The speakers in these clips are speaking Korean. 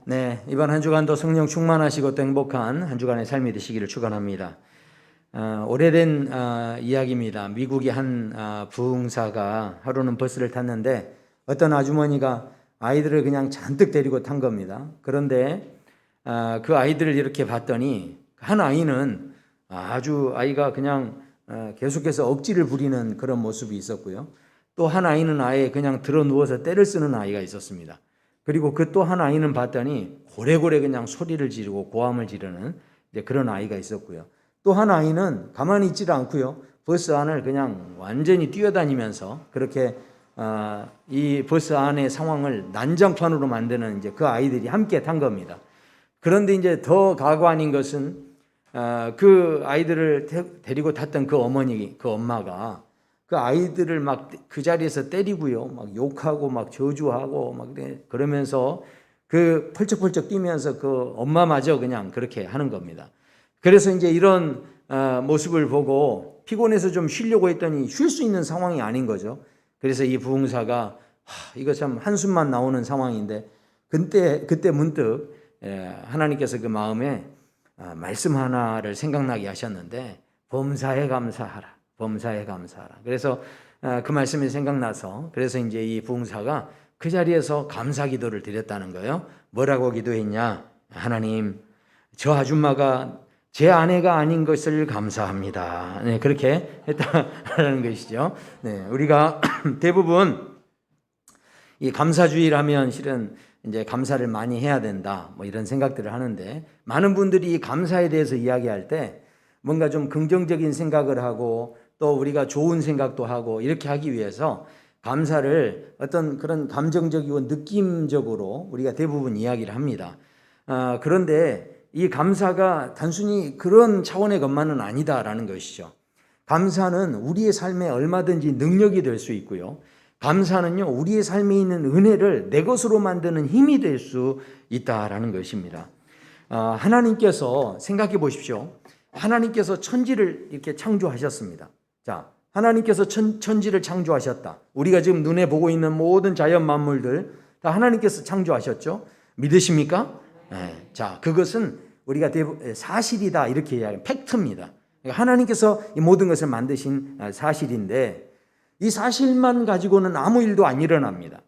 네, 이번 한 주간도 성령 충만하시고 또 행복한 한 주간의 삶이 되시기를 축원합니다. 오래된 이야기입니다. 미국의 한 부흥사가 하루는 버스를 탔는데 어떤 아주머니가 아이들을 그냥 잔뜩 데리고 탄 겁니다. 그런데 그 아이들을 이렇게 봤더니 한 아이는 아주 아이가 그냥 계속해서 억지를 부리는 그런 모습이 있었고요. 또 한 아이는 아예 그냥 들어 누워서 떼를 쓰는 아이가 있었습니다. 그리고 그 또 한 아이는 봤더니 고래고래 그냥 소리를 지르고 고함을 지르는 그런 아이가 있었고요. 또 한 아이는 가만히 있지를 않고요. 버스 안을 그냥 완전히 뛰어다니면서 그렇게 이 버스 안의 상황을 난장판으로 만드는 그 아이들이 함께 탄 겁니다. 그런데 이제 더 가관인 것은 그 아이들을 데리고 탔던 그 어머니, 그 엄마가 그 아이들을 막 그 자리에서 때리고요, 막 욕하고 막 저주하고 막 그러면서 그 펄쩍펄쩍 뛰면서 그 엄마마저 그냥 그렇게 하는 겁니다. 그래서 이제 이런 모습을 보고 피곤해서 좀 쉬려고 했더니 쉴 수 있는 상황이 아닌 거죠. 그래서 이 부흥사가 이거 참 한숨만 나오는 상황인데 그때 문득 하나님께서 그 마음에 말씀 하나를 생각나게 하셨는데 범사에 감사하라. 범사에 감사하라. 그래서 그 말씀이 생각나서 그래서 이제 이 부흥사가 그 자리에서 감사 기도를 드렸다는 거예요. 뭐라고 기도했냐? 하나님, 저 아줌마가 제 아내가 아닌 것을 감사합니다. 네, 그렇게 했다는 것이죠. 네, 우리가 대부분 이 감사주의라면 실은 이제 감사를 많이 해야 된다, 뭐 이런 생각들을 하는데 많은 분들이 이 감사에 대해서 이야기할 때 뭔가 좀 긍정적인 생각을 하고 또 우리가 좋은 생각도 하고 이렇게 하기 위해서 감사를 어떤 그런 감정적이고 느낌적으로 우리가 대부분 이야기를 합니다. 그런데 이 감사가 단순히 그런 차원의 것만은 아니다라는 것이죠. 감사는 우리의 삶에 얼마든지 능력이 될 수 있고요. 감사는요, 우리의 삶에 있는 은혜를 내 것으로 만드는 힘이 될 수 있다라는 것입니다. 하나님께서 생각해 보십시오. 하나님께서 천지를 이렇게 창조하셨습니다. 자, 하나님께서 천지를 창조하셨다. 우리가 지금 눈에 보고 있는 모든 자연 만물들 다 하나님께서 창조하셨죠? 믿으십니까? 네. 자, 그것은 우리가 사실이다 이렇게 이야기해요. 팩트입니다. 하나님께서 이 모든 것을 만드신 사실인데 이 사실만 가지고는 아무 일도 안 일어납니다.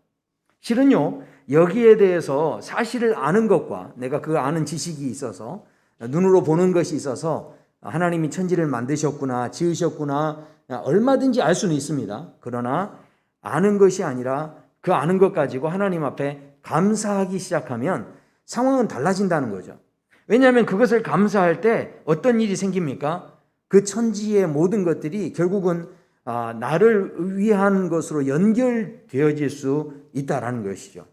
실은요, 여기에 대해서 사실을 아는 것과 내가 그 아는 지식이 있어서 눈으로 보는 것이 있어서 하나님이 천지를 만드셨구나, 지으셨구나, 얼마든지 알 수는 있습니다. 그러나 아는 것이 아니라 그 아는 것 가지고 하나님 앞에 감사하기 시작하면 상황은 달라진다는 거죠. 왜냐하면 그것을 감사할 때 어떤 일이 생깁니까? 그 천지의 모든 것들이 결국은 나를 위한 것으로 연결되어질 수 있다는 것이죠.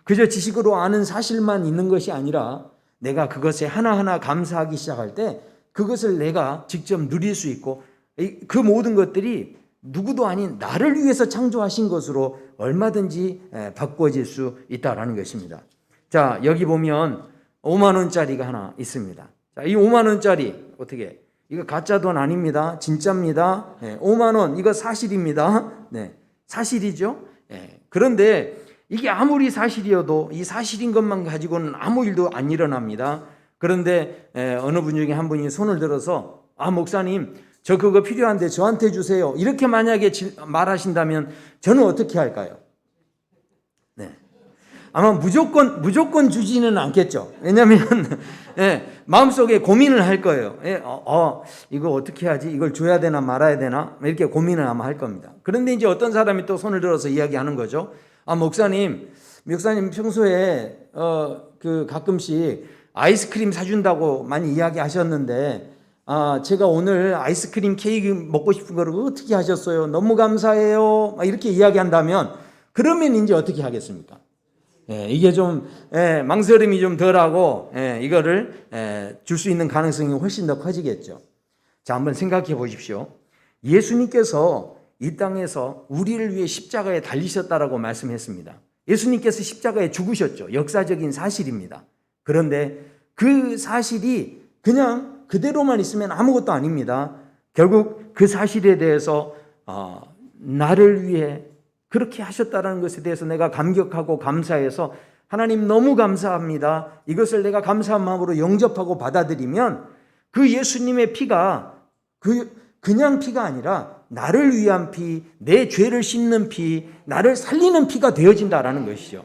그저 지식으로 아는 사실만 있는 것이 아니라 내가 그것에 하나하나 감사하기 시작할 때 그것을 내가 직접 누릴 수 있고 그 모든 것들이 누구도 아닌 나를 위해서 창조하신 것으로 얼마든지 바꿔질 수 있다는 것입니다. 자, 여기 보면 5만 원짜리가 하나 있습니다. 자, 이 5만 원짜리 어떻게? 이거 가짜 돈 아닙니다. 진짜입니다. 5만 원 이거 사실입니다. 네, 사실이죠. 그런데 이게 아무리 사실이어도 이 사실인 것만 가지고는 아무 일도 안 일어납니다. 그런데 어느 분 중에 한 분이 손을 들어서 목사님 저 그거 필요한데 저한테 주세요. 이렇게 만약에 말하신다면 저는 어떻게 할까요? 네. 아마 무조건 주지는 않겠죠. 왜냐하면 마음속에 고민을 할 거예요. 이거 어떻게 하지? 이걸 줘야 되나 말아야 되나? 이렇게 고민을 아마 할 겁니다. 그런데 이제 어떤 사람이 또 손을 들어서 이야기하는 거죠. 목사님 평소에 그 가끔씩 아이스크림 사준다고 많이 이야기하셨는데 제가 오늘 아이스크림 케이크 먹고 싶은 거를 어떻게 하셨어요? 너무 감사해요. 이렇게 이야기한다면 그러면 이제 어떻게 하겠습니까? 이게 좀 망설임이 좀 덜하고 이거를 줄 수 있는 가능성이 훨씬 더 커지겠죠. 자, 한번 생각해 보십시오. 예수님께서 이 땅에서 우리를 위해 십자가에 달리셨다라고 말씀했습니다. 예수님께서 십자가에 죽으셨죠. 역사적인 사실입니다. 그런데 그 사실이 그냥 그대로만 있으면 아무것도 아닙니다. 결국 그 사실에 대해서 나를 위해 그렇게 하셨다는 것에 대해서 내가 감격하고 감사해서 하나님 너무 감사합니다. 이것을 내가 감사한 마음으로 영접하고 받아들이면 그 예수님의 피가 그냥 피가 아니라 나를 위한 피, 내 죄를 씻는 피, 나를 살리는 피가 되어진다라는 것이죠.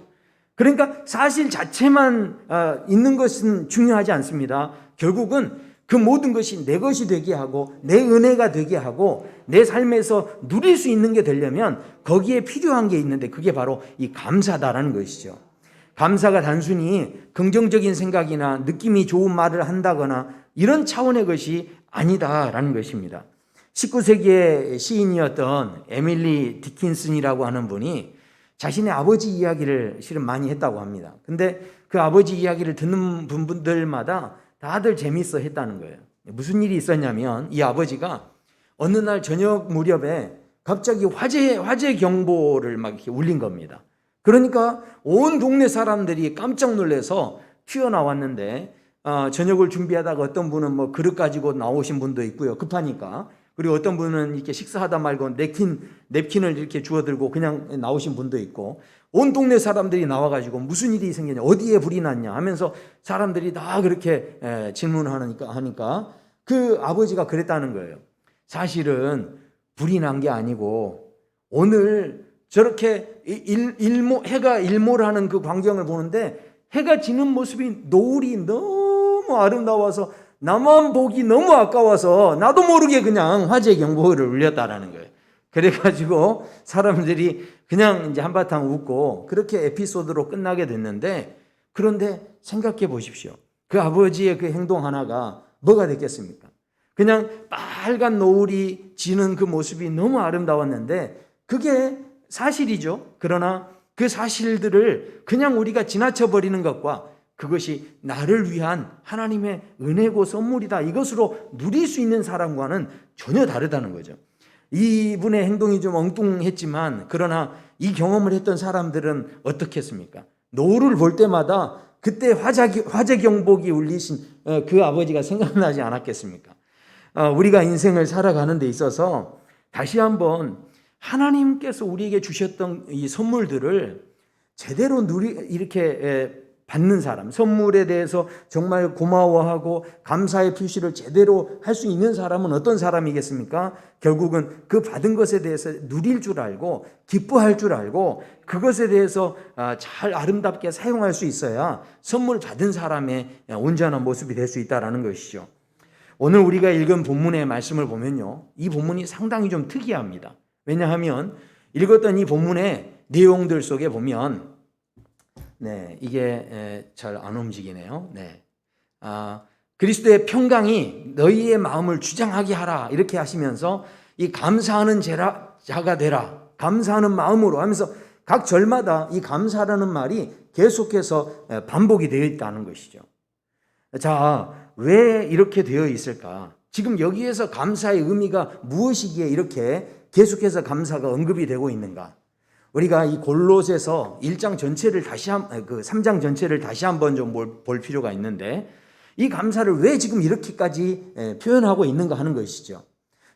그러니까 사실 자체만 있는 것은 중요하지 않습니다. 결국은 그 모든 것이 내 것이 되게 하고 내 은혜가 되게 하고 내 삶에서 누릴 수 있는 게 되려면 거기에 필요한 게 있는데 그게 바로 이 감사다라는 것이죠. 감사가 단순히 긍정적인 생각이나 느낌이 좋은 말을 한다거나 이런 차원의 것이 아니다라는 것입니다. 19세기의 시인이었던 에밀리 디킨슨이라고 하는 분이 자신의 아버지 이야기를 실은 많이 했다고 합니다. 근데 그 아버지 이야기를 듣는 분들마다 다들 재밌어 했다는 거예요. 무슨 일이 있었냐면 이 아버지가 어느 날 저녁 무렵에 갑자기 화재 경보를 막 이렇게 울린 겁니다. 그러니까 온 동네 사람들이 깜짝 놀라서 튀어나왔는데 저녁을 준비하다가 어떤 분은 뭐 그릇 가지고 나오신 분도 있고요. 급하니까. 그리고 어떤 분은 이렇게 식사하다 말고 냅킨을 이렇게 주워들고 그냥 나오신 분도 있고 온 동네 사람들이 나와가지고 무슨 일이 생겼냐, 어디에 불이 났냐 하면서 사람들이 다 그렇게 하니까 그 아버지가 그랬다는 거예요. 사실은 불이 난 게 아니고 오늘 저렇게 해가 일몰하는 그 광경을 보는데 해가 지는 모습이 노을이 너무 아름다워서 나만 보기 너무 아까워서 나도 모르게 그냥 화재 경보를 울렸다라는 거예요. 그래가지고 사람들이 그냥 이제 한바탕 웃고 그렇게 에피소드로 끝나게 됐는데 그런데 생각해 보십시오. 그 아버지의 그 행동 하나가 뭐가 됐겠습니까? 그냥 빨간 노을이 지는 그 모습이 너무 아름다웠는데 그게 사실이죠. 그러나 그 사실들을 그냥 우리가 지나쳐 버리는 것과 그것이 나를 위한 하나님의 은혜고 선물이다. 이것으로 누릴 수 있는 사람과는 전혀 다르다는 거죠. 이분의 행동이 좀 엉뚱했지만 그러나 이 경험을 했던 사람들은 어떻겠습니까? 노을을 볼 때마다 그때 화재 경보기 울리신 그 아버지가 생각나지 않았겠습니까? 우리가 인생을 살아가는 데 있어서 다시 한번 하나님께서 우리에게 주셨던 이 선물들을 제대로 이렇게 받는 사람, 선물에 대해서 정말 고마워하고 감사의 표시를 제대로 할 수 있는 사람은 어떤 사람이겠습니까? 결국은 그 받은 것에 대해서 누릴 줄 알고 기뻐할 줄 알고 그것에 대해서 잘 아름답게 사용할 수 있어야 선물 받은 사람의 온전한 모습이 될 수 있다는 것이죠. 오늘 우리가 읽은 본문의 말씀을 보면요, 이 본문이 상당히 좀 특이합니다. 왜냐하면 읽었던 이 본문의 내용들 속에 보면 이게 잘 안 움직이네요. 그리스도의 평강이 너희의 마음을 주장하게 하라 이렇게 하시면서 이 감사하는 자가 되라, 감사하는 마음으로 하면서 각 절마다 이 감사라는 말이 계속해서 반복이 되어 있다는 것이죠. 자, 왜 이렇게 되어 있을까? 지금 여기에서 감사의 의미가 무엇이기에 이렇게 계속해서 감사가 언급이 되고 있는가? 우리가 이 골로새서 1장 전체를 3장 전체를 다시 한번 좀 볼 필요가 있는데 이 감사를 왜 지금 이렇게까지 표현하고 있는가 하는 것이죠.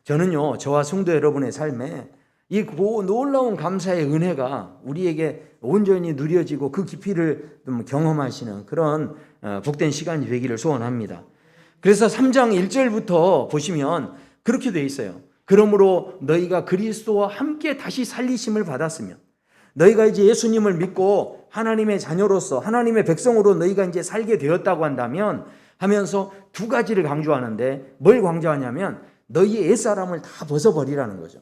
저는요, 저와 성도 여러분의 삶에 이 놀라운 감사의 은혜가 우리에게 온전히 누려지고 그 깊이를 좀 경험하시는 그런 복된 시간이 되기를 소원합니다. 그래서 3장 1절부터 보시면 그렇게 돼 있어요. 그러므로 너희가 그리스도와 함께 다시 살리심을 받았으면, 너희가 이제 예수님을 믿고 하나님의 자녀로서 하나님의 백성으로 너희가 이제 살게 되었다고 한다면 하면서 두 가지를 강조하는데 뭘 강조하냐면 너희의 옛사람을 다 벗어버리라는 거죠.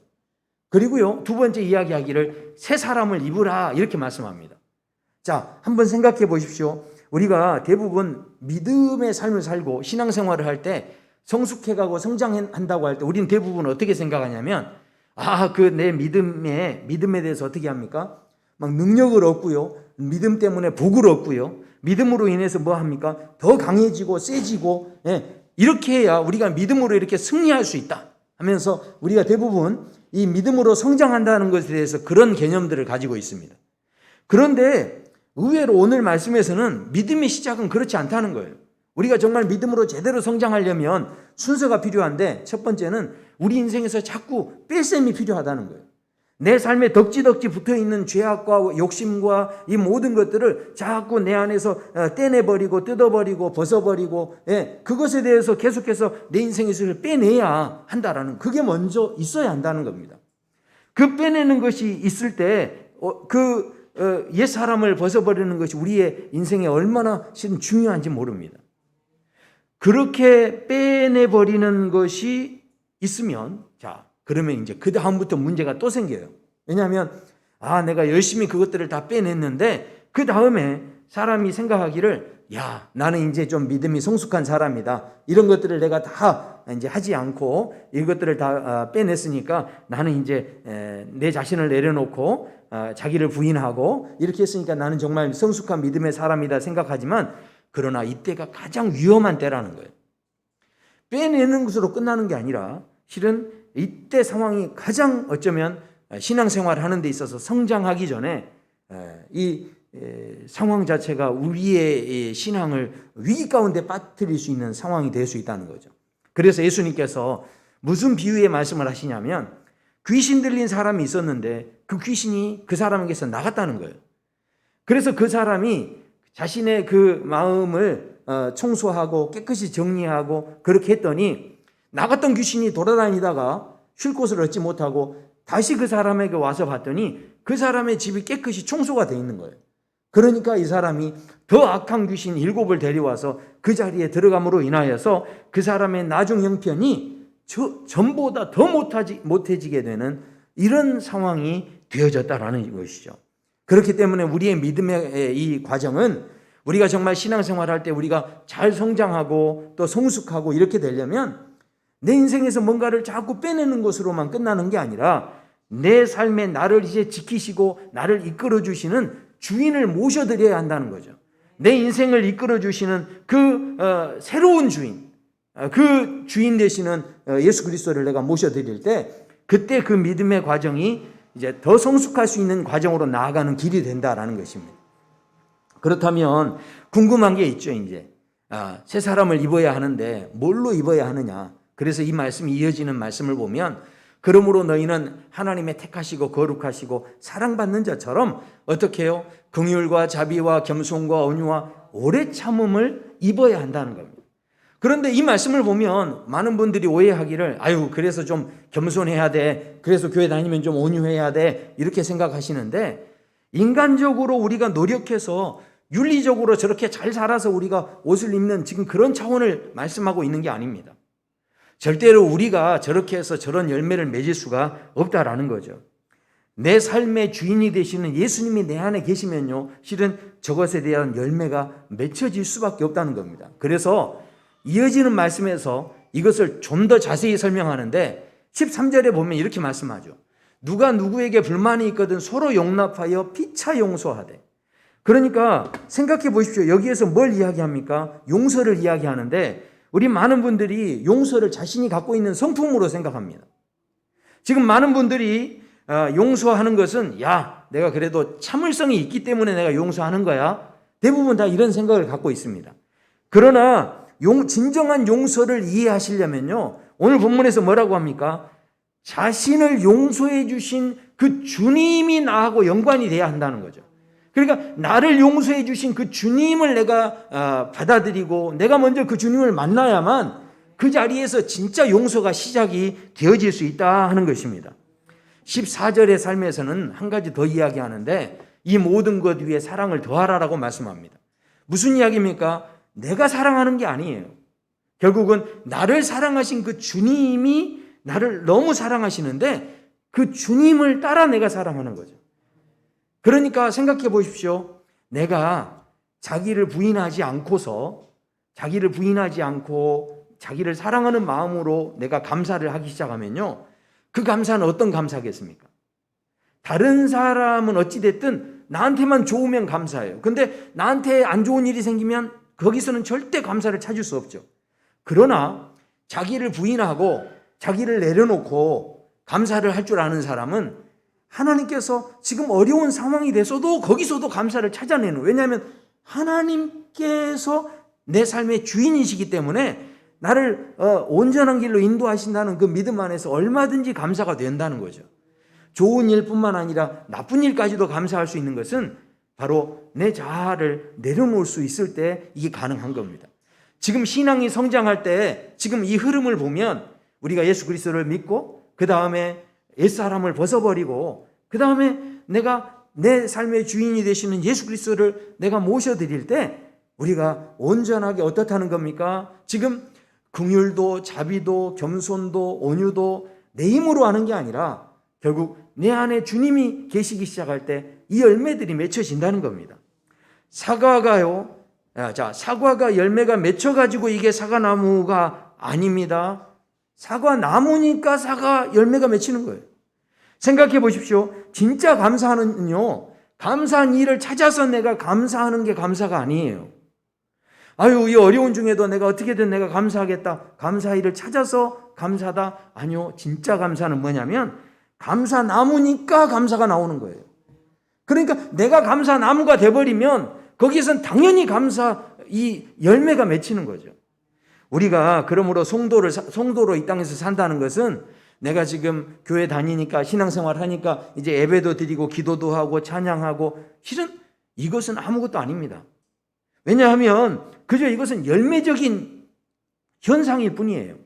그리고요, 두 번째 이야기하기를 새 사람을 입으라 이렇게 말씀합니다. 자, 한번 생각해 보십시오. 우리가 대부분 믿음의 삶을 살고 신앙생활을 할 때 성숙해가고 성장한다고 할 때 우리는 대부분 어떻게 생각하냐면 내 믿음에 대해서 어떻게 합니까? 막 능력을 얻고요, 믿음 때문에 복을 얻고요, 믿음으로 인해서 뭐 합니까? 더 강해지고 세지고, 이렇게 해야 우리가 믿음으로 이렇게 승리할 수 있다 하면서 우리가 대부분 이 믿음으로 성장한다는 것에 대해서 그런 개념들을 가지고 있습니다. 그런데 의외로 오늘 말씀에서는 믿음의 시작은 그렇지 않다는 거예요. 우리가 정말 믿음으로 제대로 성장하려면 순서가 필요한데 첫 번째는 우리 인생에서 자꾸 뺄셈이 필요하다는 거예요. 내 삶에 덕지덕지 붙어있는 죄악과 욕심과 이 모든 것들을 자꾸 내 안에서 떼내버리고 뜯어버리고 벗어버리고, 그것에 대해서 계속해서 내 인생에서 빼내야 한다라는, 그게 먼저 있어야 한다는 겁니다. 그 빼내는 것이 있을 때 옛사람을 벗어버리는 것이 우리의 인생에 얼마나 중요한지 모릅니다. 그렇게 빼내버리는 것이 있으면, 자, 그러면 이제 그 다음부터 문제가 또 생겨요. 왜냐하면 내가 열심히 그것들을 다 빼냈는데 그 다음에 사람이 생각하기를, 야, 나는 이제 좀 믿음이 성숙한 사람이다. 이런 것들을 내가 다 이제 하지 않고 이것들을 다 빼냈으니까 나는 이제 내 자신을 내려놓고 자기를 부인하고 이렇게 했으니까 나는 정말 성숙한 믿음의 사람이다 생각하지만, 그러나 이때가 가장 위험한 때라는 거예요. 빼내는 것으로 끝나는 게 아니라 실은 이때 상황이 가장 어쩌면 신앙생활을 하는 데 있어서 성장하기 전에 이 상황 자체가 우리의 신앙을 위기 가운데 빠뜨릴 수 있는 상황이 될 수 있다는 거죠. 그래서 예수님께서 무슨 비유의 말씀을 하시냐면, 귀신 들린 사람이 있었는데 그 귀신이 그 사람에게서 나갔다는 거예요. 그래서 그 사람이 자신의 그 마음을 청소하고 깨끗이 정리하고 그렇게 했더니 나갔던 귀신이 돌아다니다가 쉴 곳을 얻지 못하고 다시 그 사람에게 와서 봤더니 그 사람의 집이 깨끗이 청소가 되어 있는 거예요. 그러니까 이 사람이 더 악한 귀신 7을 데려와서 그 자리에 들어감으로 인하여서 그 사람의 나중 형편이 전보다 더 못해지게 되는 이런 상황이 되어졌다라는 것이죠. 그렇기 때문에 우리의 믿음의 이 과정은, 우리가 정말 신앙생활할 때 우리가 잘 성장하고 또 성숙하고 이렇게 되려면 내 인생에서 뭔가를 자꾸 빼내는 것으로만 끝나는 게 아니라 내 삶에 나를 이제 지키시고 나를 이끌어 주시는 주인을 모셔드려야 한다는 거죠. 내 인생을 이끌어 주시는 그 새로운 주인, 그 주인 되시는 예수 그리스도를 내가 모셔드릴 때, 그때 그 믿음의 과정이 이제 더 성숙할 수 있는 과정으로 나아가는 길이 된다라는 것입니다. 그렇다면 궁금한 게 있죠. 이제 새 사람을 입어야 하는데 뭘로 입어야 하느냐. 그래서 이 말씀이 이어지는 말씀을 보면, 그러므로 너희는 하나님의 택하시고 거룩하시고 사랑받는 자처럼 어떻게 해요? 긍휼과 자비와 겸손과 온유와 오래 참음을 입어야 한다는 겁니다. 그런데 이 말씀을 보면 많은 분들이 오해하기를, 그래서 좀 겸손해야 돼, 그래서 교회 다니면 좀 온유해야 돼, 이렇게 생각하시는데, 인간적으로 우리가 노력해서 윤리적으로 저렇게 잘 살아서 우리가 옷을 입는 지금 그런 차원을 말씀하고 있는 게 아닙니다. 절대로 우리가 저렇게 해서 저런 열매를 맺을 수가 없다라는 거죠. 내 삶의 주인이 되시는 예수님이 내 안에 계시면요, 실은 저것에 대한 열매가 맺혀질 수밖에 없다는 겁니다. 그래서 이어지는 말씀에서 이것을 좀 더 자세히 설명하는데 13절에 보면 이렇게 말씀하죠. 누가 누구에게 불만이 있거든 서로 용납하여 피차 용서하되. 그러니까 생각해 보십시오. 여기에서 뭘 이야기합니까? 용서를 이야기하는데, 우리 많은 분들이 용서를 자신이 갖고 있는 성품으로 생각합니다. 지금 많은 분들이 용서하는 것은, 내가 그래도 참을성이 있기 때문에 내가 용서하는 거야. 대부분 다 이런 생각을 갖고 있습니다. 그러나 진정한 용서를 이해하시려면요, 오늘 본문에서 뭐라고 합니까? 자신을 용서해 주신 그 주님이 나하고 연관이 돼야 한다는 거죠. 그러니까 나를 용서해 주신 그 주님을 내가 받아들이고 내가 먼저 그 주님을 만나야만 그 자리에서 진짜 용서가 시작이 되어질 수 있다 하는 것입니다. 14절의 삶에서는 한 가지 더 이야기하는데, 이 모든 것 위에 사랑을 더하라라고 말씀합니다. 무슨 이야기입니까? 내가 사랑하는 게 아니에요. 결국은 나를 사랑하신 그 주님이 나를 너무 사랑하시는데 그 주님을 따라 내가 사랑하는 거죠. 그러니까 생각해 보십시오. 내가 자기를 부인하지 않고 자기를 사랑하는 마음으로 내가 감사를 하기 시작하면요, 그 감사는 어떤 감사겠습니까? 다른 사람은 어찌됐든 나한테만 좋으면 감사해요. 근데 나한테 안 좋은 일이 생기면 거기서는 절대 감사를 찾을 수 없죠. 그러나 자기를 부인하고 자기를 내려놓고 감사를 할 줄 아는 사람은 하나님께서 지금 어려운 상황이 돼서도 거기서도 감사를 찾아내는, 왜냐하면 하나님께서 내 삶의 주인이시기 때문에 나를 온전한 길로 인도하신다는 그 믿음 안에서 얼마든지 감사가 된다는 거죠. 좋은 일뿐만 아니라 나쁜 일까지도 감사할 수 있는 것은 바로 내 자아를 내려놓을 수 있을 때 이게 가능한 겁니다. 지금 신앙이 성장할 때 지금 이 흐름을 보면 우리가 예수 그리스도를 믿고 그 다음에 옛사람을 벗어버리고 그 다음에 내가 내 삶의 주인이 되시는 예수 그리스도를 내가 모셔드릴 때 우리가 온전하게 어떻다는 겁니까? 지금 긍휼도 자비도 겸손도 온유도 내 힘으로 하는 게 아니라 결국 내 안에 주님이 계시기 시작할 때 이 열매들이 맺혀진다는 겁니다. 사과가요. 사과가 열매가 맺혀가지고 이게 사과나무가 아닙니다. 사과나무니까 사과 열매가 맺히는 거예요. 생각해 보십시오. 진짜 감사는요, 감사한 일을 찾아서 내가 감사하는 게 감사가 아니에요. 아유, 이 어려운 중에도 내가 어떻게든 내가 감사하겠다. 감사 일을 찾아서 감사다. 아니요, 진짜 감사는 뭐냐면 감사나무니까 감사가 나오는 거예요. 그러니까 내가 감사나무가 돼버리면 거기에선 당연히 이 열매가 맺히는 거죠. 우리가 그러므로 성도로 이 땅에서 산다는 것은 내가 지금 교회 다니니까 신앙생활 하니까 이제 예배도 드리고 기도도 하고 찬양하고 실은 이것은 아무것도 아닙니다. 왜냐하면 그저 이것은 열매적인 현상일 뿐이에요.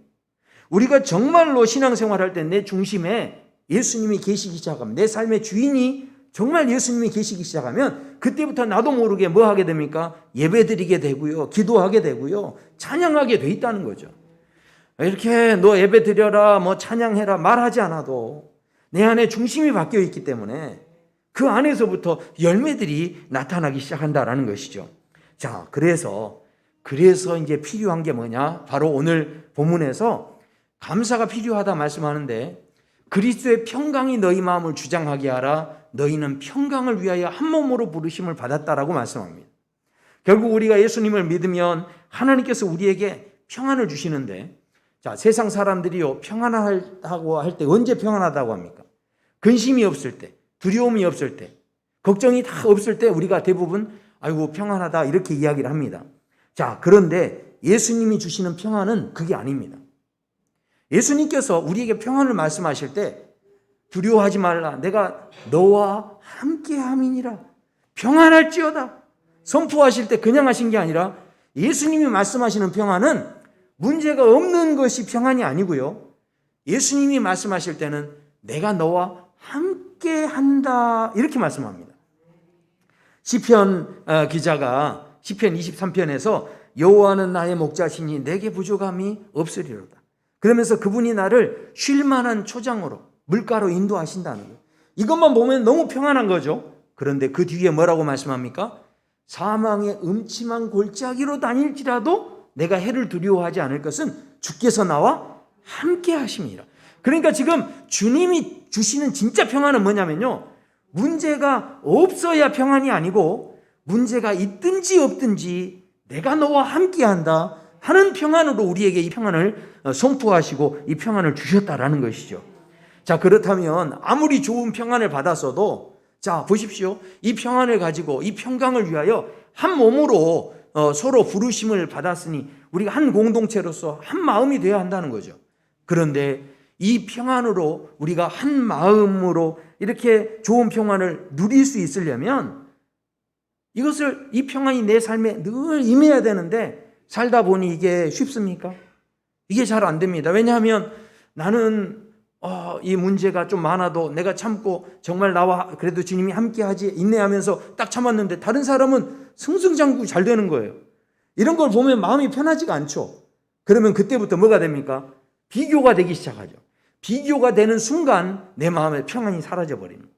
우리가 정말로 신앙생활할 때 내 중심에 예수님이 계시기 시작하면 내 삶의 주인이 정말 예수님이 계시기 시작하면 그때부터 나도 모르게 뭐 하게 됩니까? 예배드리게 되고요. 기도하게 되고요. 찬양하게 돼 있다는 거죠. 이렇게 너 예배 드려라 뭐 찬양해라 말하지 않아도 내 안에 중심이 바뀌어 있기 때문에 그 안에서부터 열매들이 나타나기 시작한다라는 것이죠. 자, 그래서 이제 필요한 게 뭐냐? 바로 오늘 본문에서 감사가 필요하다 말씀하는데 그리스도의 평강이 너희 마음을 주장하게 하라. 너희는 평강을 위하여 한 몸으로 부르심을 받았다라고 말씀합니다. 결국 우리가 예수님을 믿으면 하나님께서 우리에게 평안을 주시는데, 자, 세상 사람들이요, 평안하다고 할 때 언제 평안하다고 합니까? 근심이 없을 때, 두려움이 없을 때, 걱정이 다 없을 때 우리가 대부분 아이고 평안하다 이렇게 이야기를 합니다. 자, 그런데 예수님이 주시는 평안은 그게 아닙니다. 예수님께서 우리에게 평안을 말씀하실 때 두려워하지 말라. 내가 너와 함께함이니라. 평안할지어다. 선포하실 때 그냥 하신 게 아니라 예수님이 말씀하시는 평안은 문제가 없는 것이 평안이 아니고요. 예수님이 말씀하실 때는 내가 너와 함께한다 이렇게 말씀합니다. 시편 기자가 시편 23편에서 여호와는 나의 목자시니 내게 부족함이 없으리로다. 그러면서 그분이 나를 쉴 만한 초장으로 물가로 인도하신다는 거예요. 이것만 보면 너무 평안한 거죠. 그런데 그 뒤에 뭐라고 말씀합니까? 사망의 음침한 골짜기로 다닐지라도 내가 해를 두려워하지 않을 것은 주께서 나와 함께 하심이라. 그러니까 지금 주님이 주시는 진짜 평안은 뭐냐면요, 문제가 없어야 평안이 아니고 문제가 있든지 없든지 내가 너와 함께한다 하는 평안으로 우리에게 이 평안을 선포하시고 이 평안을 주셨다라는 것이죠. 자, 그렇다면 아무리 좋은 평안을 받았어도 자, 보십시오. 이 평안을 가지고 이 평강을 위하여 한 몸으로 서로 부르심을 받았으니 우리가 한 공동체로서 한 마음이 되어야 한다는 거죠. 그런데 이 평안으로 우리가 한 마음으로 이렇게 좋은 평안을 누릴 수 있으려면 이 평안이 내 삶에 늘 임해야 되는데 살다 보니 이게 쉽습니까? 이게 잘 안 됩니다. 왜냐하면 나는 이 문제가 좀 많아도 내가 참고 정말 나와 그래도 주님이 함께하지 인내하면서 딱 참았는데 다른 사람은 승승장구 잘 되는 거예요. 이런 걸 보면 마음이 편하지가 않죠. 그러면 그때부터 뭐가 됩니까? 비교가 되기 시작하죠. 비교가 되는 순간 내 마음의 평안이 사라져버리는 거예요.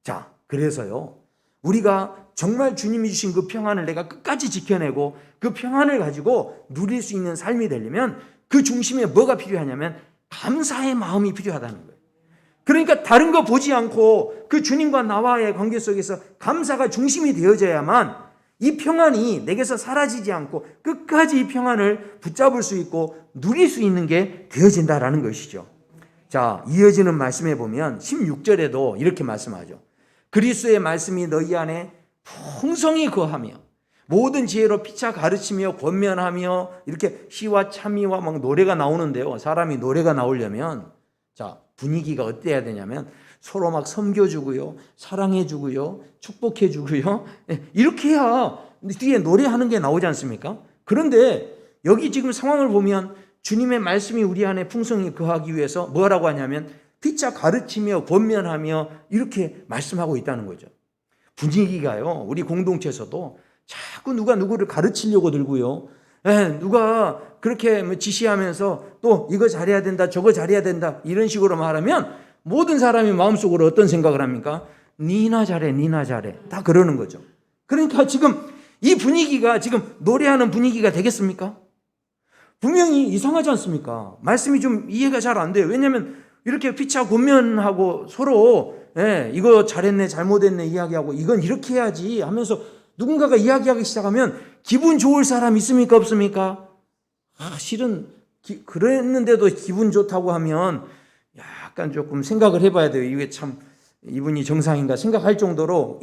자, 그래서요, 우리가 정말 주님이 주신 그 평안을 내가 끝까지 지켜내고 그 평안을 가지고 누릴 수 있는 삶이 되려면 그 중심에 뭐가 필요하냐면 감사의 마음이 필요하다는 거예요. 그러니까 다른 거 보지 않고 그 주님과 나와의 관계 속에서 감사가 중심이 되어져야만 이 평안이 내게서 사라지지 않고 끝까지 이 평안을 붙잡을 수 있고 누릴 수 있는 게 되어진다라는 것이죠. 자, 이어지는 말씀에 보면 16절에도 이렇게 말씀하죠. 그리스도의 말씀이 너희 안에 풍성히 거하며 모든 지혜로 피차 가르치며 권면하며 이렇게 시와 참의와 막 노래가 나오는데요. 사람이 노래가 나오려면 자, 분위기가 어때야 되냐면 서로 막 섬겨주고요, 사랑해주고요, 축복해주고요. 이렇게 해야 뒤에 노래하는 게 나오지 않습니까? 그런데 여기 지금 상황을 보면 주님의 말씀이 우리 안에 풍성히 거하기 위해서 뭐라고 하냐면 피차 가르치며 권면하며 이렇게 말씀하고 있다는 거죠. 분위기가요, 우리 공동체에서도 자꾸 누가 누구를 가르치려고 들고요, 누가 그렇게 지시하면서 또 이거 잘해야 된다, 저거 잘해야 된다 이런 식으로 말하면 모든 사람이 마음속으로 어떤 생각을 합니까? 니나 잘해, 니나 잘해, 다 그러는 거죠. 그러니까 지금 이 분위기가 지금 노래하는 분위기가 되겠습니까? 분명히 이상하지 않습니까? 말씀이 좀 이해가 잘 안 돼요. 왜냐하면 이렇게 피차 권면하고 서로 이거 잘했네 잘못했네 이야기하고 이건 이렇게 해야지 하면서 누군가가 이야기하기 시작하면 기분 좋을 사람 있습니까 없습니까? 실은 그랬는데도 기분 좋다고 하면 약간 조금 생각을 해봐야 돼요. 이게 참 이분이 정상인가 생각할 정도로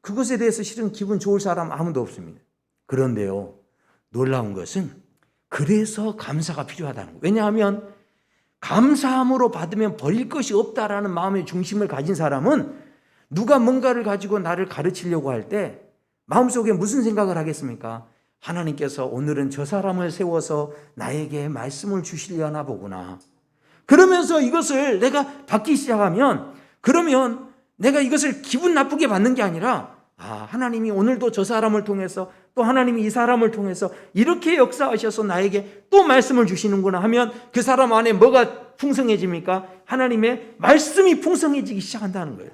그것에 대해서 실은 기분 좋을 사람 아무도 없습니다. 그런데요, 놀라운 것은 그래서 감사가 필요하다는 거예요. 왜냐하면 감사함으로 받으면 버릴 것이 없다라는 마음의 중심을 가진 사람은 누가 뭔가를 가지고 나를 가르치려고 할 때 마음속에 무슨 생각을 하겠습니까? 하나님께서 오늘은 저 사람을 세워서 나에게 말씀을 주시려나 보구나. 그러면서 이것을 내가 받기 시작하면 그러면 내가 이것을 기분 나쁘게 받는 게 아니라 하나님이 오늘도 저 사람을 통해서 또 하나님이 이 사람을 통해서 이렇게 역사하셔서 나에게 또 말씀을 주시는구나 하면 그 사람 안에 뭐가 풍성해집니까? 하나님의 말씀이 풍성해지기 시작한다는 거예요.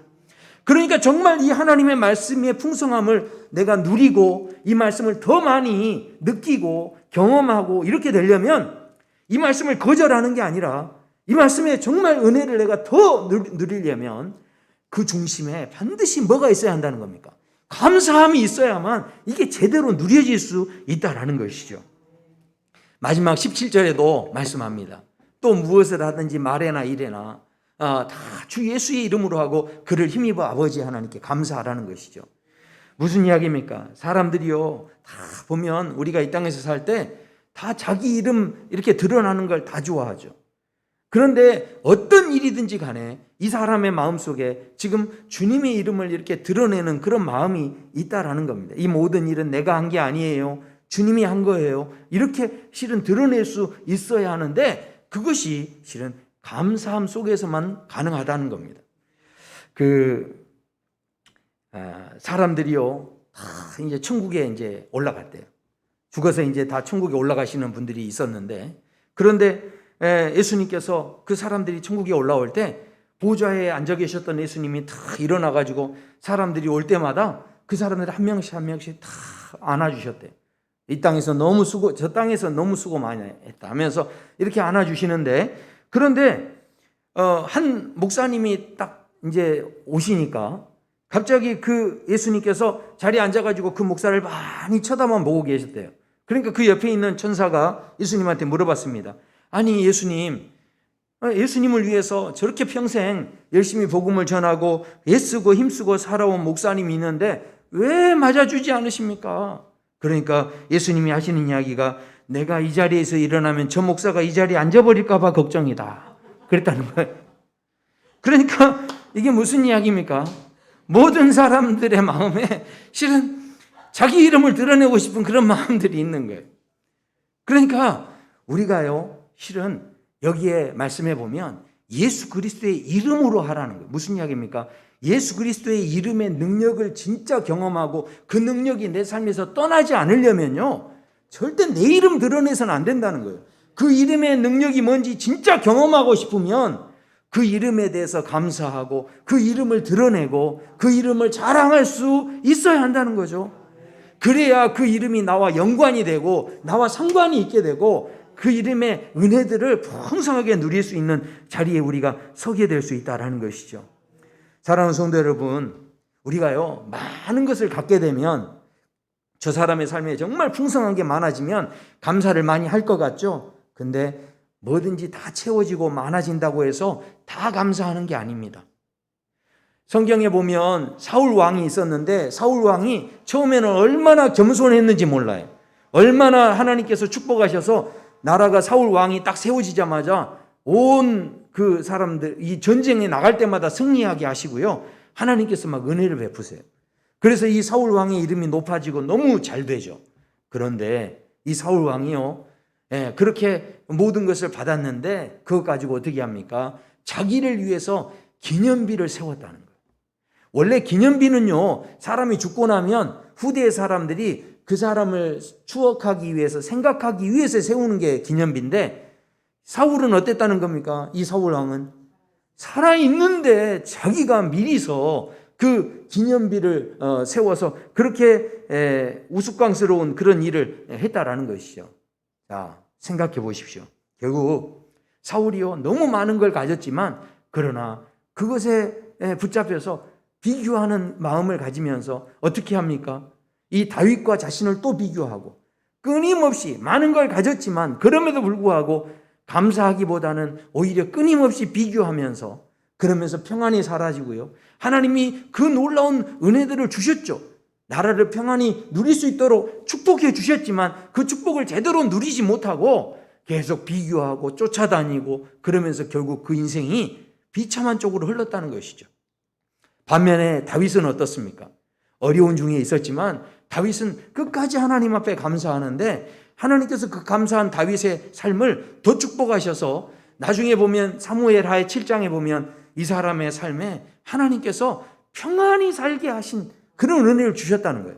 그러니까 정말 이 하나님의 말씀의 풍성함을 내가 누리고 이 말씀을 더 많이 느끼고 경험하고 이렇게 되려면 이 말씀을 거절하는 게 아니라 이 말씀에 정말 은혜를 내가 더 누리려면 그 중심에 반드시 뭐가 있어야 한다는 겁니까? 감사함이 있어야만 이게 제대로 누려질 수 있다라는 것이죠. 마지막 17절에도 말씀합니다. 또 무엇을 하든지 말에나 일에나 다 주 예수의 이름으로 하고 그를 힘입어 아버지 하나님께 감사하라는 것이죠. 무슨 이야기입니까? 사람들이요, 다 보면 우리가 이 땅에서 살 때 다 자기 이름 이렇게 드러나는 걸 다 좋아하죠. 그런데 어떤 일이든지 간에 이 사람의 마음속에 지금 주님의 이름을 이렇게 드러내는 그런 마음이 있다라는 겁니다. 이 모든 일은 내가 한 게 아니에요, 주님이 한 거예요, 이렇게 실은 드러낼 수 있어야 하는데 그것이 실은 감사함 속에서만 가능하다는 겁니다. 사람들이요, 다 이제 천국에 이제 올라갔대요. 죽어서 이제 다 천국에 올라가시는 분들이 있었는데, 그런데 예수님께서 그 사람들이 천국에 올라올 때 보좌에 앉아 계셨던 예수님이 다 일어나가지고 사람들이 올 때마다 그 사람들이 한 명씩 한 명씩 다 안아주셨대요. 이 땅에서 너무 수고, 저 땅에서 너무 수고 많이 했다 하면서 이렇게 안아주시는데, 그런데 한 목사님이 딱 이제 오시니까 갑자기 그 예수님께서 자리에 앉아가지고 그 목사를 많이 쳐다만 보고 계셨대요. 그러니까 그 옆에 있는 천사가 예수님한테 물어봤습니다. 아니 예수님을 위해서 저렇게 평생 열심히 복음을 전하고 애쓰고 힘쓰고 살아온 목사님이 있는데 왜 맞아주지 않으십니까? 그러니까 예수님이 하시는 이야기가 내가 이 자리에서 일어나면 저 목사가 이 자리에 앉아버릴까 봐 걱정이다, 그랬다는 거예요. 그러니까 이게 무슨 이야기입니까? 모든 사람들의 마음에 실은 자기 이름을 드러내고 싶은 그런 마음들이 있는 거예요. 그러니까 우리가요, 실은 여기에 말씀해 보면 예수 그리스도의 이름으로 하라는 거예요. 무슨 이야기입니까? 예수 그리스도의 이름의 능력을 진짜 경험하고 그 능력이 내 삶에서 떠나지 않으려면요, 절대 내 이름 드러내서는 안 된다는 거예요. 그 이름의 능력이 뭔지 진짜 경험하고 싶으면 그 이름에 대해서 감사하고 그 이름을 드러내고 그 이름을 자랑할 수 있어야 한다는 거죠. 그래야 그 이름이 나와 연관이 되고 나와 상관이 있게 되고 그 이름의 은혜들을 풍성하게 누릴 수 있는 자리에 우리가 서게 될 수 있다는 것이죠. 사랑하는 성도 여러분, 우리가요, 많은 것을 갖게 되면 저 사람의 삶에 정말 풍성한 게 많아지면 감사를 많이 할 것 같죠? 근데 뭐든지 다 채워지고 많아진다고 해서 다 감사하는 게 아닙니다. 성경에 보면 사울 왕이 있었는데 사울 왕이 처음에는 얼마나 겸손했는지 몰라요. 얼마나 하나님께서 축복하셔서 나라가 사울 왕이 딱 세워지자마자 온 그 사람들 이 전쟁에 나갈 때마다 승리하게 하시고요. 하나님께서 막 은혜를 베푸세요. 그래서 이 사울 왕의 이름이 높아지고 너무 잘 되죠. 그런데 이 사울 왕이요, 그렇게 모든 것을 받았는데 그것 가지고 어떻게 합니까? 자기를 위해서 기념비를 세웠다는 거예요. 원래 기념비는요, 사람이 죽고 나면 후대의 사람들이 그 사람을 추억하기 위해서, 생각하기 위해서 세우는 게 기념비인데, 사울은 어땠다는 겁니까? 이 사울 왕은 살아있는데 자기가 미리서 그 기념비를 세워서 그렇게 우스꽝스러운 그런 일을 했다라는 것이죠. 자, 생각해 보십시오. 결국 사울이요, 너무 많은 걸 가졌지만 그러나 그것에 붙잡혀서 비교하는 마음을 가지면서 어떻게 합니까? 이 다윗과 자신을 또 비교하고 끊임없이 많은 걸 가졌지만 그럼에도 불구하고 감사하기보다는 오히려 끊임없이 비교하면서 그러면서 평안이 사라지고요. 하나님이 그 놀라운 은혜들을 주셨죠. 나라를 평안히 누릴 수 있도록 축복해 주셨지만 그 축복을 제대로 누리지 못하고 계속 비교하고 쫓아다니고 그러면서 결국 그 인생이 비참한 쪽으로 흘렀다는 것이죠. 반면에 다윗은 어떻습니까? 어려운 중에 있었지만 다윗은 끝까지 하나님 앞에 감사하는데 하나님께서 그 감사한 다윗의 삶을 더 축복하셔서 나중에 보면 사무엘하의 7장에 보면 이 사람의 삶에 하나님께서 평안히 살게 하신 그런 은혜를 주셨다는 거예요.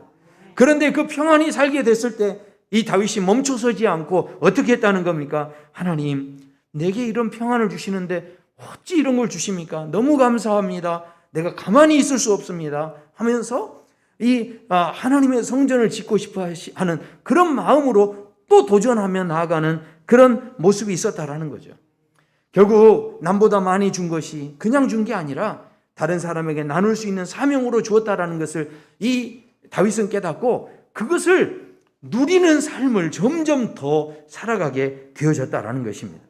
그런데 그 평안히 살게 됐을 때 이 다윗이 멈춰서지 않고 어떻게 했다는 겁니까? 하나님, 내게 이런 평안을 주시는데 어찌 이런 걸 주십니까? 너무 감사합니다. 내가 가만히 있을 수 없습니다. 하면서 이 하나님의 성전을 짓고 싶어 하는 그런 마음으로 또 도전하며 나아가는 그런 모습이 있었다라는 거죠. 결국 남보다 많이 준 것이 그냥 준 게 아니라 다른 사람에게 나눌 수 있는 사명으로 주었다라는 것을 이 다윗은 깨닫고 그것을 누리는 삶을 점점 더 살아가게 되어졌다라는 것입니다.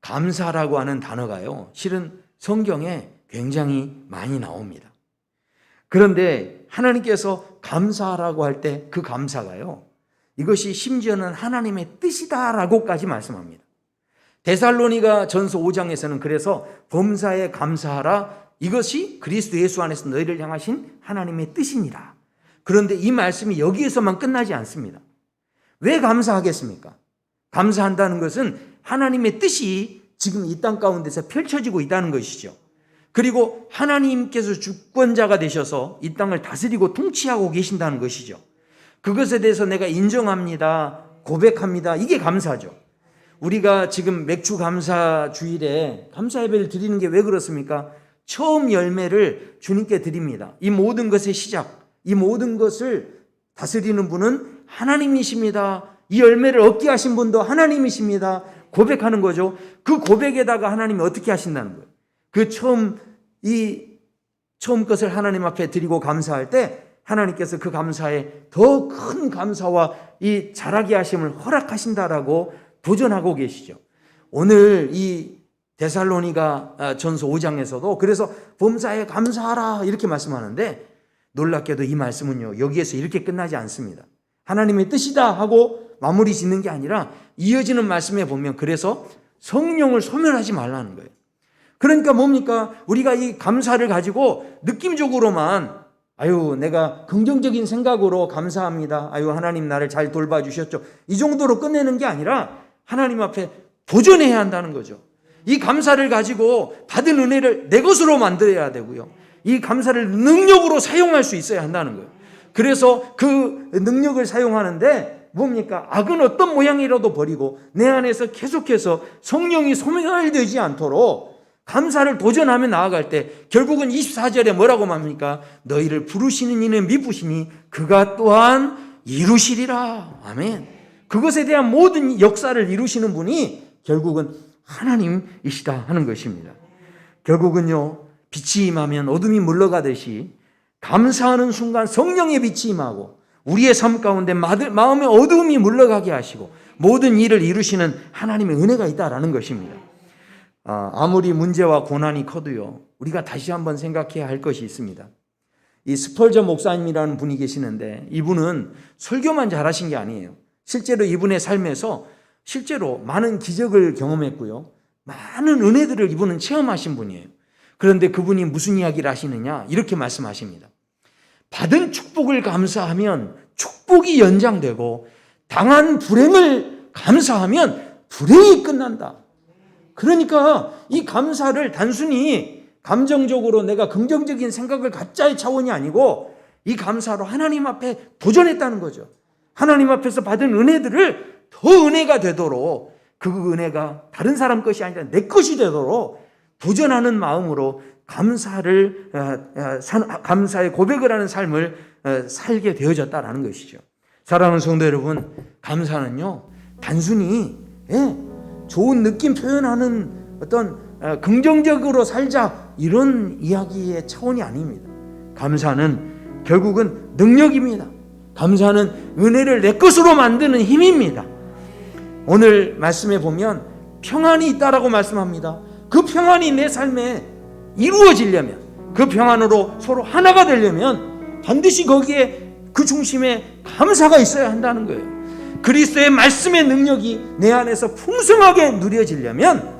감사라고 하는 단어가요, 실은 성경에 굉장히 많이 나옵니다. 그런데 하나님께서 감사라고 할 때 그 감사가요, 이것이 심지어는 하나님의 뜻이다라고까지 말씀합니다. 데살로니가 전서 5장에서는 그래서 범사에 감사하라, 이것이 그리스도 예수 안에서 너희를 향하신 하나님의 뜻이니라. 그런데 이 말씀이 여기에서만 끝나지 않습니다. 왜 감사하겠습니까? 감사한다는 것은 하나님의 뜻이 지금 이 땅 가운데서 펼쳐지고 있다는 것이죠. 그리고 하나님께서 주권자가 되셔서 이 땅을 다스리고 통치하고 계신다는 것이죠. 그것에 대해서 내가 인정합니다, 고백합니다, 이게 감사죠. 우리가 지금 맥주 감사 주일에 감사 예배를 드리는 게 왜 그렇습니까? 처음 열매를 주님께 드립니다. 이 모든 것의 시작, 이 모든 것을 다스리는 분은 하나님이십니다. 이 열매를 얻게 하신 분도 하나님이십니다. 고백하는 거죠. 그 고백에다가 하나님이 어떻게 하신다는 거예요. 그 처음 것을 하나님 앞에 드리고 감사할 때 하나님께서 그 감사에 더 큰 감사와 이 자라게 하심을 허락하신다라고 도전하고 계시죠. 오늘 이 데살로니가 전서 5장에서도 그래서 범사에 감사하라 이렇게 말씀하는데, 놀랍게도 이 말씀은요, 여기에서 이렇게 끝나지 않습니다. 하나님의 뜻이다 하고 마무리 짓는 게 아니라 이어지는 말씀에 보면 그래서 성령을 소멸하지 말라는 거예요. 그러니까 뭡니까? 우리가 이 감사를 가지고 느낌적으로만 내가 긍정적인 생각으로 감사합니다, 하나님 나를 잘 돌봐주셨죠, 이 정도로 끝내는 게 아니라 하나님 앞에 도전해야 한다는 거죠. 이 감사를 가지고 받은 은혜를 내 것으로 만들어야 되고요, 이 감사를 능력으로 사용할 수 있어야 한다는 거예요. 그래서 그 능력을 사용하는데 뭡니까? 악은 어떤 모양이라도 버리고 내 안에서 계속해서 성령이 소멸되지 않도록 감사를 도전하며 나아갈 때 결국은 24절에 뭐라고 말합니까? 너희를 부르시는 이는 미쁘시니 그가 또한 이루시리라. 아멘. 그것에 대한 모든 역사를 이루시는 분이 결국은 하나님이시다 하는 것입니다. 결국은요, 빛이 임하면 어둠이 물러가듯이 감사하는 순간 성령의 빛이 임하고 우리의 삶 가운데 마음의 어둠이 물러가게 하시고 모든 일을 이루시는 하나님의 은혜가 있다라는 것입니다. 아무리 문제와 고난이 커도요, 우리가 다시 한번 생각해야 할 것이 있습니다. 이 스펄저 목사님이라는 분이 계시는데 이분은 설교만 잘하신 게 아니에요. 실제로 이분의 삶에서 실제로 많은 기적을 경험했고요, 많은 은혜들을 이분은 체험하신 분이에요. 그런데 그분이 무슨 이야기를 하시느냐? 이렇게 말씀하십니다. 받은 축복을 감사하면 축복이 연장되고 당한 불행을 감사하면 불행이 끝난다. 그러니까 이 감사를 단순히 감정적으로 내가 긍정적인 생각을 갖자의 차원이 아니고 이 감사로 하나님 앞에 도전했다는 거죠. 하나님 앞에서 받은 은혜들을 더 은혜가 되도록, 그 은혜가 다른 사람 것이 아니라 내 것이 되도록 도전하는 마음으로 감사의 고백을 하는 삶을 살게 되어졌다라는 것이죠. 사랑하는 성도 여러분, 감사는요 단순히 좋은 느낌 표현하는 어떤 긍정적으로 살자 이런 이야기의 차원이 아닙니다. 감사는 결국은 능력입니다. 감사는 은혜를 내 것으로 만드는 힘입니다. 오늘 말씀에 보면 평안이 있다라고 말씀합니다. 그 평안이 내 삶에 이루어지려면, 그 평안으로 서로 하나가 되려면 반드시 거기에 그 중심에 감사가 있어야 한다는 거예요. 그리스도의 말씀의 능력이 내 안에서 풍성하게 누려지려면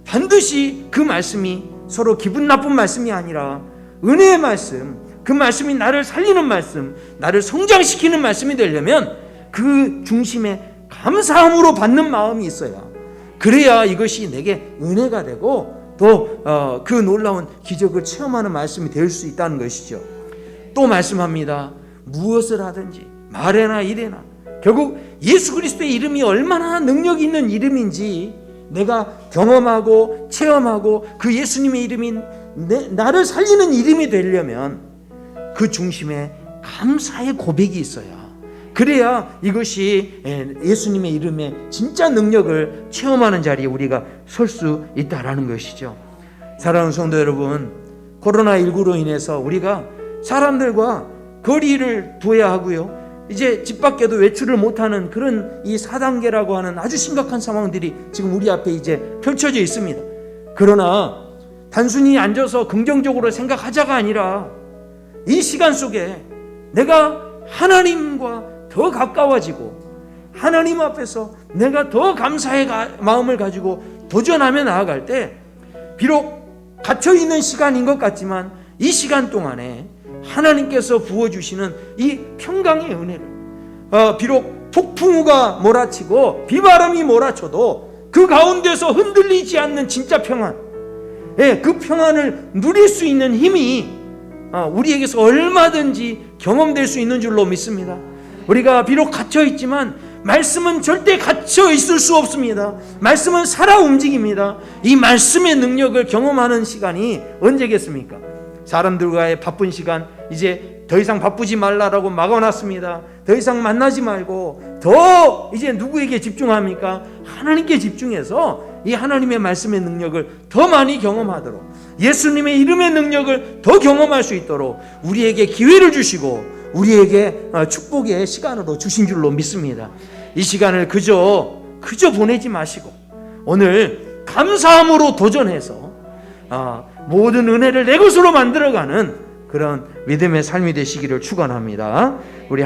반드시 그 말씀이 서로 기분 나쁜 말씀이 아니라 은혜의 말씀, 그 말씀이 나를 살리는 말씀, 나를 성장시키는 말씀이 되려면 그 중심에 감사함으로 받는 마음이 있어야, 그래야 이것이 내게 은혜가 되고 또 그 놀라운 기적을 체험하는 말씀이 될 수 있다는 것이죠. 또 말씀합니다. 무엇을 하든지 말에나 일에나 결국 예수 그리스도의 이름이 얼마나 능력 있는 이름인지 내가 경험하고 체험하고 그 예수님의 이름이 나를 살리는 이름이 되려면 그 중심에 감사의 고백이 있어야, 그래야 이것이 예수님의 이름의 진짜 능력을 체험하는 자리에 우리가 설 수 있다라는 것이죠. 사랑하는 성도 여러분, 코로나19로 인해서 우리가 사람들과 거리를 둬야 하고요, 이제 집 밖에도 외출을 못하는 그런 이 4단계라고 하는 아주 심각한 상황들이 지금 우리 앞에 이제 펼쳐져 있습니다. 그러나 단순히 앉아서 긍정적으로 생각하자가 아니라 이 시간 속에 내가 하나님과 더 가까워지고 하나님 앞에서 내가 더 감사의 마음을 가지고 도전하며 나아갈 때, 비록 갇혀있는 시간인 것 같지만 이 시간 동안에 하나님께서 부어주시는 이 평강의 은혜를, 비록 폭풍우가 몰아치고 비바람이 몰아쳐도 그 가운데서 흔들리지 않는 진짜 평안, 그 평안을 누릴 수 있는 힘이 우리에게서 얼마든지 경험될 수 있는 줄로 믿습니다. 우리가 비록 갇혀있지만 말씀은 절대 갇혀 있을 수 없습니다. 말씀은 살아 움직입니다. 이 말씀의 능력을 경험하는 시간이 언제겠습니까? 사람들과의 바쁜 시간, 이제 더 이상 바쁘지 말라라고 막아놨습니다. 더 이상 만나지 말고 더 이제 누구에게 집중합니까? 하나님께 집중해서 이 하나님의 말씀의 능력을 더 많이 경험하도록, 예수님의 이름의 능력을 더 경험할 수 있도록 우리에게 기회를 주시고 우리에게 축복의 시간으로 주신 줄로 믿습니다. 이 시간을 그저 보내지 마시고 오늘 감사함으로 도전해서 모든 은혜를 내 것으로 만들어가는 그런 믿음의 삶이 되시기를 축원합니다. 우리